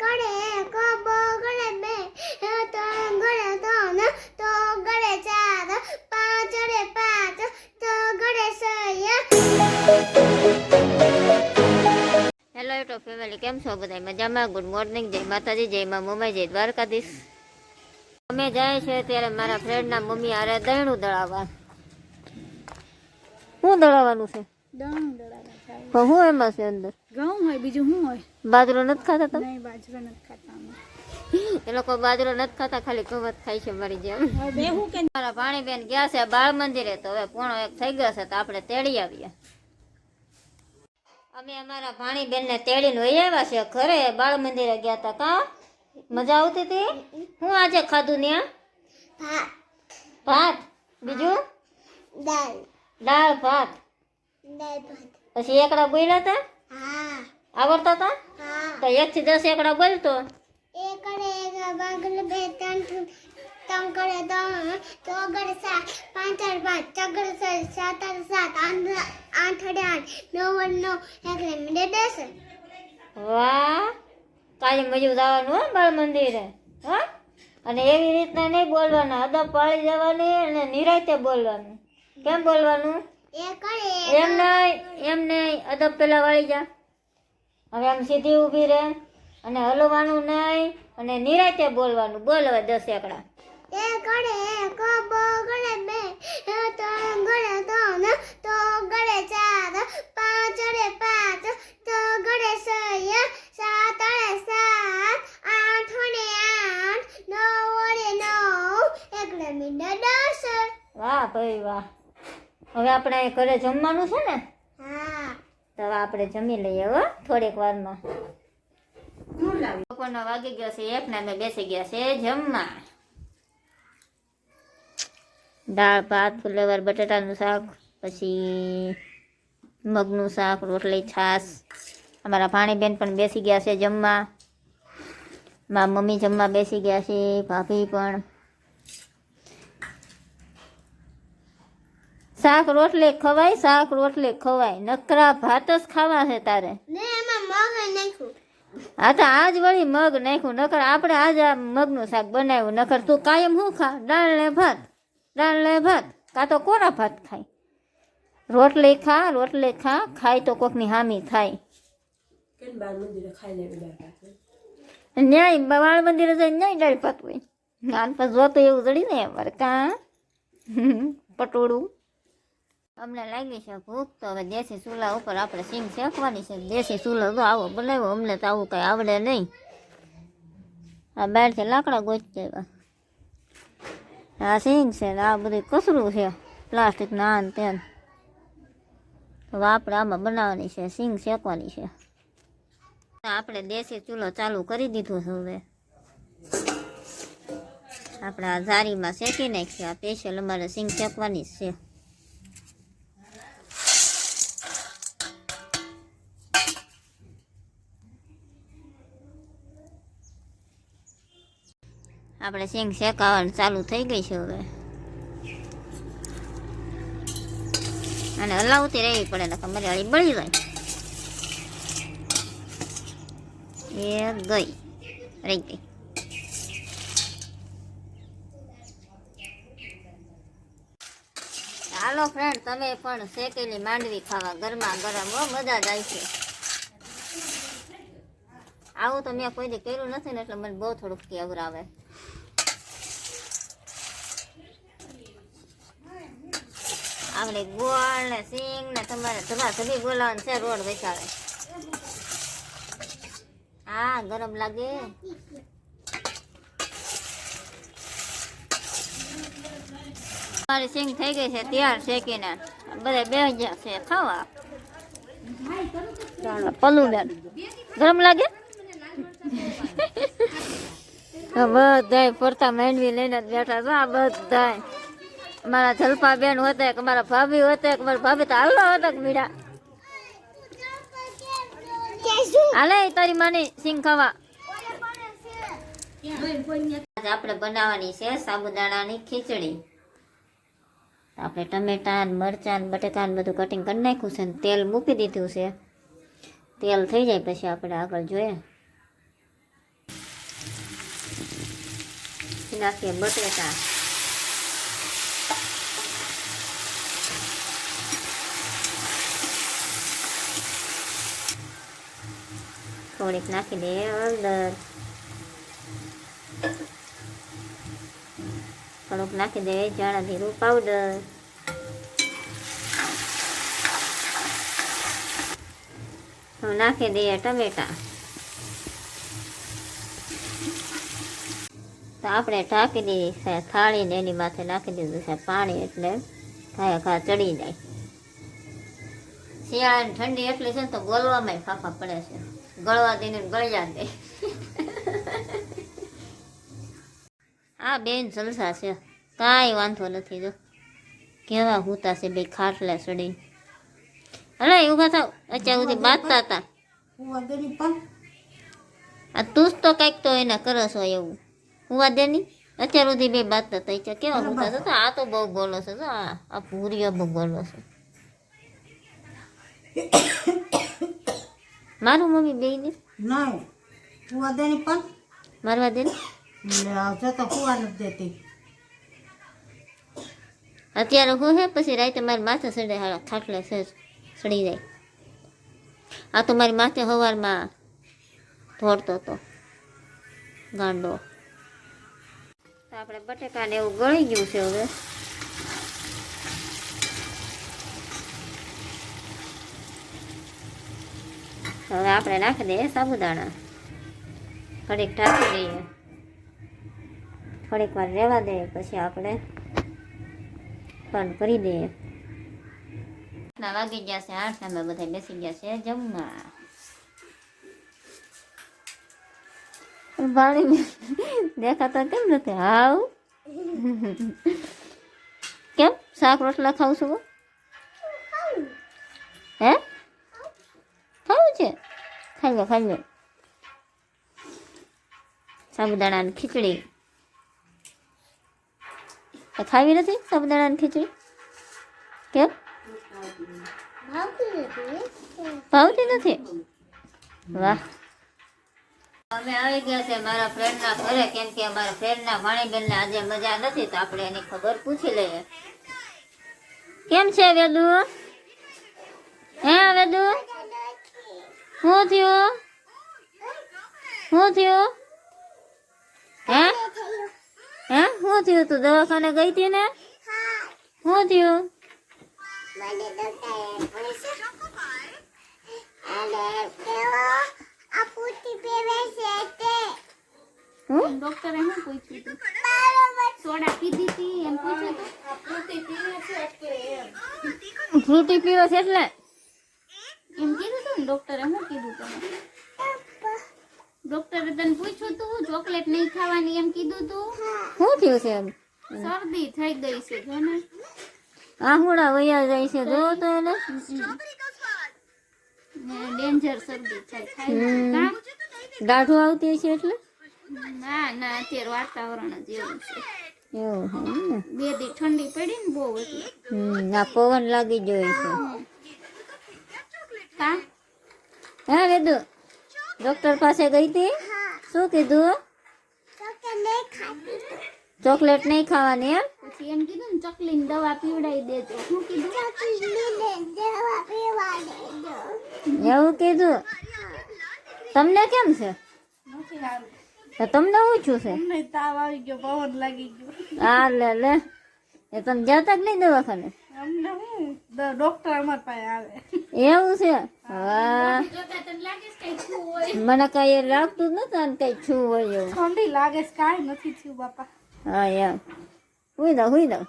કરે કબો ગળે બે તો ગળે ત્રણ તો ગળે ચાર પાંચ રે પાંચ તો ગળે છ. હેલો યુટ્યુબ ફેમિલી, કેમ છો બધા? મજામાં? ગુડ મોર્નિંગ, જય માતાજી, જય મા મમ્મી, જય દ્વારકાધીશ. અમે જાય છે ત્યારે મારા ફ્રેન્ડના મમ્મી આરે દહીણું દળાવવા. શું દળાવવાનું છે? દળું દળાવા પણ શું એમાં છે અંદર? ઘઉં હોય, બીજું શું હોય? બાજરો નથી ખાતા તમે? નહીં, બાજરો નથી ખાતા અમે. એ લોકો બાજરો નથી ખાતા, ખાલી કવત ખાય છે મારી જેમ. બે હું કે મારા ભાણીબેન ગયા છે બાળ મંદિરે, તો હવે 1:30 થઈ ગયો છે, તો આપણે તેડી આવીએ. અમે અમારા ભાણીબેનને તેડીને વહી આવ્યા છે ઘરે. બાળ મંદિરે ગયા હતા. કા મજા આવતી હતી? હું આજે ખાધું ને? ભાત ભાત. બીજું? દાળ દાળ ભાત. દાળ ભાત. પછી એકડા બોલ્યા હતા? હા આવડતા હતા? હા. તો 1 થી 10 એકડા બોલતો. એક કરે એક બાગલ બે ત્રણ ત્રણ કરે ત્રણ તો ગળે સાત પાંચ આઠ પાંચ ચગડે છ સાત આઠ સાત આઠ અડે આઠ નવ નવ એકડે મિનિટ 10. વાહ, કાલે મજૂર જવાનું હો બાળ મંદિરે. હા, અને એવી રીતના નહીં બોલવાના, અદબ પાળી જવાની અને નિરાયતે બોલવાનું. કેમ બોલવાનું? એક કરે એમ નહીં, અદબ પેલા વાળી જા. હવે આમ સીધી ઊભી રહે અને હલવાનું નહીં અને નિરાયતે બોલવાનું. બોલ હવે 10 એકડા. એક કરે કબો ગળે બે તો ગળે ત્રણ તો ગળે ચાર પાંચ રે પાંચ તો ગળે છ સાત અડે સાત આઠ અડે આઠ નવ અડે નવ એકડે મિનિટ 10. વાહ ભાઈ વાહ. હવે આપણે ઘરે જમવાનું છે ને, હા. તો હવે આપણે જમી લઈએ હો થોડીક વારમાં. બપોરનો વાગી ગયો છે 1 ને અમે બેસી ગયા છે જમવા. દાળ ભાત, ફુલેવર બટાટાનું શાક, પછી મગનું શાક, રોટલી, છાશ. અમારા ભાણીબેન પણ બેસી ગયા છે જમવા. મારા મમ્મી જમવા બેસી ગયા છે, ભાભી પણ. શાક રોટલી ખવાય, શાક રોટલી ખવાય, નકરા ભાત જ ખાવા છે તારે? ને એમાં મગ નાખ્યું. હા, તો આજ વળી મગ નાખ્યું. નકર આપણે આજ આ મગનું શાક બનાવ્યું. નકર તું કાયમ શું ખા? દાળ ને ભાત, દાળ ને ભાત, કાં તો કોરા ભાત ખાય. રોટલી ખા, ખાય તો કોકની હામી થાય. ન્યાય બાળ મંદિરે જઈને ન્યાય દાળ ભાત હોય. નાન પર જોતું એવું જડી ને અમારે. કાં પટોળું. અમને લાગી છે ભૂખ, તો હવે દેશી ચૂલા ઉપર આપણે સિંગ શેકવાની છે. દેશી ચૂલો તો આવો બનાવ્યો, અમને તો આવું કંઈ આવડે નહીં. આ બહારથી લાકડા ગોચી આવ્યા. આ સિંગ છે ને આ બધું કચરું છે પ્લાસ્ટિકના આન તેન. હવે આપણે આમાં બનાવવાની છે, સિંગ શેકવાની છે. આપણે દેશી ચૂલો ચાલુ કરી દીધો છે. હવે આપણે આ જારીમાં શેકી નાખીએ. આ સ્પેશિયલ અમારે સિંગ શેકવાની જ છે. આપણે સિંગ શેકાવાનું ચાલુ થઈ ગઈ છે. હવે અને હલાવતી રહેવી પડે ને મારી હળી બળી જાય. રહી ગઈ. હાલો ફ્રેન્ડ, તમે પણ શેકેલી માંડવી ખાવા ગરમા ગરમ. મજા જ આવી છે. આવું તો મેં કોઈ દી કર્યું નથી ને, એટલે મને બહુ થોડુંક કેવર આવે. આપણે ગોળ ને સિંગ ને તમારે ધબી બોલાવાનું છે. રોડ બેસાડે. હા, ગરમ લાગે. મારી સિંગ થઈ ગઈ છે તૈયાર શેકીને. બધા બે ગયા છે ખાવા. પલું બેન ગરમ લાગે. બધા ફરતા માંડવી લઈને જ બેઠા છે. આ બધા મારા જલપા બેન હોતા કે મારા ભાભી હોતા કે મારા ભાભી તો હાલો હતા કે મીઠા હાલે તારી માની સિંગ ખાવા. આપણે બનાવવાની છે સાબુદાણાની ખીચડી. આપણે ટમેટા, મરચાં, બટેકા બધું કટિંગ કરી નાખ્યું છે. તેલ મૂકી દીધું છે. તેલ થઈ જાય પછી આપણે આગળ જોઈએ. નાખીએ બટેટા. થોડીક નાખી દઈએ હળદર. થોડુંક નાખી દઈએ ધાણા જીરું પાવડર. હવે નાખી દઈએ ટમેટા. તો આપણે ઢાંકી દઈએ છે થાળીને એની માથે નાખી દીધું છે પાણી એટલે ઘા ચડી જાય. શિયાળાની ઠંડી એટલી છે ને તો ગળવામાં ફાફા પડે છે. ગળવા દઈને ગળ્યા દે. આ બેન જલસા છે, કાંઈ વાંધો નથી. જો કેવા હુતા છે બે ખાટલા ચડી. અરે ઉભા થાવ, અત્યાર સુધી બાંધતા હતા. આ તું તો કંઈક તો એને કરો છો એવું. હુવા દે ની અત્યાર સુધી બે બાંધતા હતા. કેવા હુતા હતા. આ તો બહુ બોલો છે. આ પૂરીઓ બહુ બોલો છે. મારું મમ્મી બે ને નહીં હુવા દેની પણ મારવા દે ને. આવશે તો હુવા નથી દેતી. અત્યારે હું હે પછી રાતે મારી માથે ચડે હારા ખાટલે ચડી જાય. આ તો મારી માથે સવારમાં ધોડતો હતો ગાંડો. તો આપણે બટેકાને એવું ગળી ગયું છે હવે. હવે આપણે નાખી દઈએ સાબુદાણા. થોડીક ઢાંકી દઈએ, થોડીક વાર રહેવા દઈએ, પછી આપણે બંધ કરી દઈએ. વાગી ગયા છે 8. અમે બધા બેસી ગયા છે જમવા. બાળી દેખાતા કેમ નથી? હાવ કેમ શાક રોટલા ખાવ છું? હે ખાવું છે? ખાઈ લો ખાઈ લો. સાબુદાણાની ખીચડી ખાવી નથી? સાબુદાણાની ખીચડી કેમ ભાવતી નથી? વાહ. અમે આવી ગયા છે મારા ફ્રેન્ડના ઘરે, કેમ કે અમારા ફ્રેન્ડના ભાણીબેનને આજે મજા નથી, તો આપણે એની ખબર પૂછી લઈએ. કેમ છે વેદુ? હે વેદુ, શું થયું? શું થયું? હે હે શું થયું? તું દવાખાને ગઈ હતી ને? શું થયું? ડોક્ટરે શું પૂછ્યું હતું? સોડા પીધી હતી એમ પૂછ્યું હતું. ફ્રૂટી પીવો છે એટલે એમ કીધું હતું ને ડોક્ટરે. શું કીધું તમે? ડોક્ટરે તને પૂછ્યું હતું ચોકલેટ નહીં ખાવાની એમ કીધું હતું. શું થયું છે એમ? શરદી થઈ ગઈ છે જો ને. આહુડા વયા જાય છે જો તો એને. ડેન્જર શરદી થાય. કામ દાઢું આવતી છે એટલે ના ના અત્યારે વાતાવરણ જ એવું છે. એવું હે ને. 2 દી ઠંડી પડી ને બહુ એટલે. આ પવન લાગી ગયો છે. કામ હા વેદુ ડોક્ટર પાસે ગઈ હતી, શું કીધું? ચોકલેટ નહીં ખાવાની એમ? પછી એમ કીધું ને ચકલીની દવા પીવડાવી દેજો. શું કીધું? એવું કીધું. તમને કેમ છે? તો તમને ઓછું છે? તાવ આવી ગયો, પવન લાગી ગયો. આ લે લે, એ તમે જતા જ નહીં દવાખાને? અમને હું ડોક્ટર અમાર પાસે આવે. એવું છે? હા જોતા તને લાગે છે કઈ છું હોય. મને કઈ લાગતું જ નતું આને કઈ છું હોય એવું. ઠંડી લાગે છે, કાંઈ નથી થયું બાપા. હા એમ હુઈ દઉં.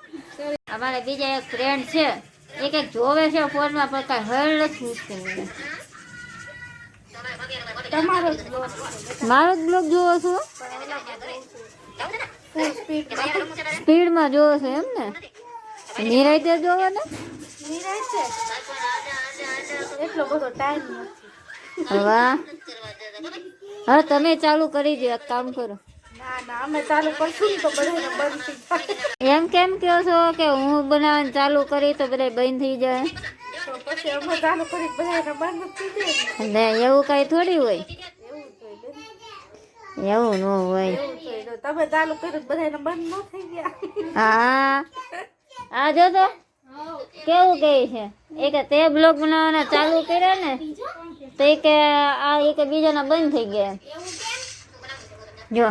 અમારે બીજા એક ફ્રેન્ડ છે, એ કંઈક જોવે છે ફોનમાં, પણ કાંઈ હળ નથી પૂછતું મને. તમારો જ મારો જ બ્લોગ જોવો છો? સ્પીડમાં જોવો છો એમ ને? નિરાયતે જોવો ને? એટલો બધો ટાઈમ નથી. વાહ. હા તમે ચાલુ કરી દો, એક કામ કરો. ના ના અમે ચાલુ કરશું ને તો બધાને બંધ થઈ જાય. એમ કેમ કહો છો કે હું બનાવવાનું ચાલુ કરી તો બધા બંધ થઈ જાય? તો પછી અમે ચાલુ કરી બધાને બંધ થઈ જાય ને એવું કઈ થોડી હોય. એવું ન હોય. એવું છે જો તમે ચાલુ કર્યું બધાને બંધ ન થઈ ગયા. હા આ જો તો કેવું કહે છે એ કે તે બ્લોગ બનાવવાના ચાલુ કર્યા ને તો એ કે આ એ કે બીજાના બંધ થઈ ગયા. જો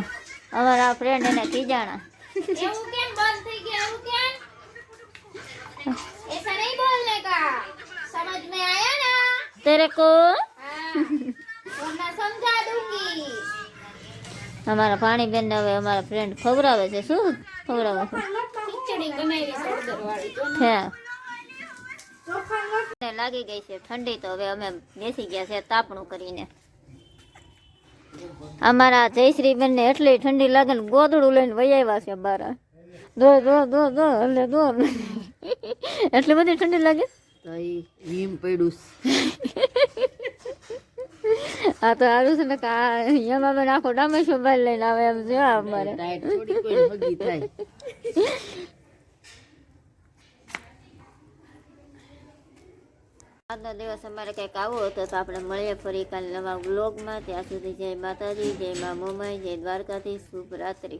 અમારા ફ્રેન્ડ એને ખીજાણા. એવું કેમ બંધ થઈ ગયા એવું કેમ ऐसा नहीं बोलने का समझ में आया ना તેરે કો हाँ वरना समझा दूंगी અમારા પાણી બેન હવે અમારા ફ્રેન્ડ ખવડાવે છે. શું ખવડાવે છે? खिचड़ी बनाई सरदर वाली तो હે ને લાગી ગઈ છે ઠંડી તો હવે અમે બેસી ગયા છે તાપણું કરીને. અમારા જયશ્રી બેન ને એટલી ઠંડી લાગે ને ગોદડું લઈને વહી આવ્યા છે બાર. દો દો દો દો એટલે દો એટલી બધી ઠંડી લાગે. વીમ પડ્યું આ તો સારું છે ને કે એમાં બેન આખો ડામેશો બાર લઈને આવે એમ છે અમારે. થોડી કોઈ ભગી થાય. આજનો દિવસ અમારે કંઈક આવો હતો તો આપણે મળીએ ફરી કાલે નવા વ્લોગમાં. ત્યાં સુધી જય માતાજી, જય મા મોમાઈ, જય દ્વારકાધીશ, શુભ રાત્રિ.